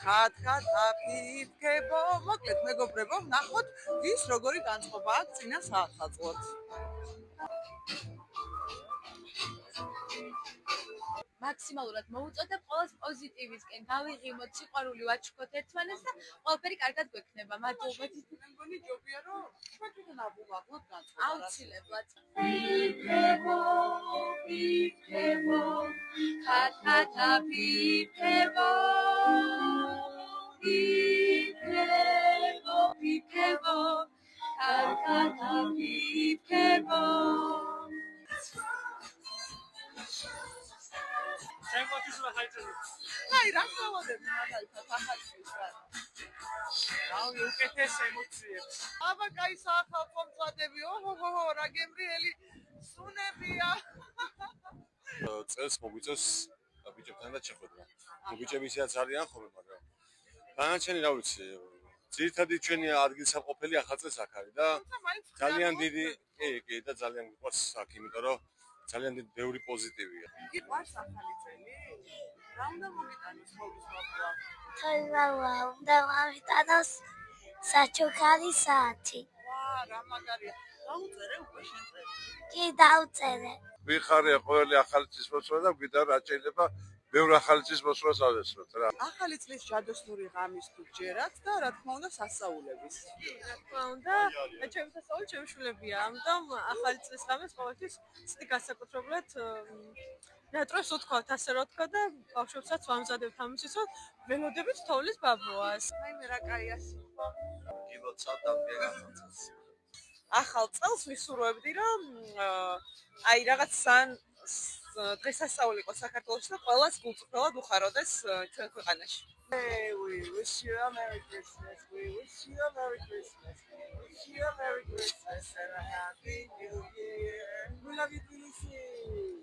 ხათქათაფიფქებო მოკლედ მეგობრებო ნახოთ ის როგორი განწყობა აქვს წინა საათხაზლოთ მაქსიმალურად მოუწოდებ ყოველს პოზიტივისკენ გავიღიმოთ სიყვარული ვაჩქოთ ერთმანეთს და ყველაფერი კარგად გვექნება მადლობა მე მგონი ჯობია რომ ჩვენ თვითონ ავუმაღლოთ განწყობა აუცილებლად ფიფქებო ფიფქებო ხათქათაფიფქებო ფიფქებო ფიფქებო ხათქათაფიფქებო შემოდის რა ხაიჭები. აი რა ხალოდები მაგალითად ახალწელს რა. რავი უკეთეს ემოციებს. აბა კაი საახალწლო მწვადები. ოჰოჰო რა გემრიელი სუნებია. წელს მოგვიწევს ბიჭებთან და შეხვედრა. ბიჭები ისედაც არიან ხოლმე, მაგრამ დანარჩენი რა ვიცი, ძირითადი ჩვენი ადგილსამყოფელი ახალწელს აქ არის და ძალიან დიდი კი და ძალიან გვიყვარს აქ, იმიტომ რომ ძალიან დიდი ბევრი პოზიტივია. გიყვარს ახალი წელი? რა უნდა მომიტანოს მოგის მოკლა? თოიმა უნდა მომიტანოს საჩუქარი საათი. ვა, რა მაგარია. დაუწერე უკვე შენ წელი? კი დავწერე. ვიხარია ყოველი ახალი წლის მოსვლა და გვიდა რა შეიძლება ბევრი ახალი წლის მოსვლას ავესწროთ რა. ახალი წლის ჯადოსნური ღამის თუ ჯერათ და რა თქმა უნდა სასწაულების. რა თქმა უნდა, ჩემი სასწაული ჩემი შვილებია. ამიტომ ახალი წლის ღამეს ყოველთვის ცივი განსაკუთრებულად ნატროს უთქვათ, ასე რა თქვა და ბავშვებსაც ვამზადებთ ამისთვის, რომ ველოდებით თოვლის ბაბუას. აი მე რა კაია სიტყვა. გილოცავ დამბია განმწეს. ახალ წელს ვისურვებდი, რომ აი რაღაც სან დღესასწაული იყოს საქართველოში და ყველას გულწრფელად უხაროდეს ჩვენ ქვეყანაში. Hey, we wish you a Merry Christmas. We wish you a Merry Christmas. We wish you a Merry Christmas and a Happy New Year. We love you, Tbilisi.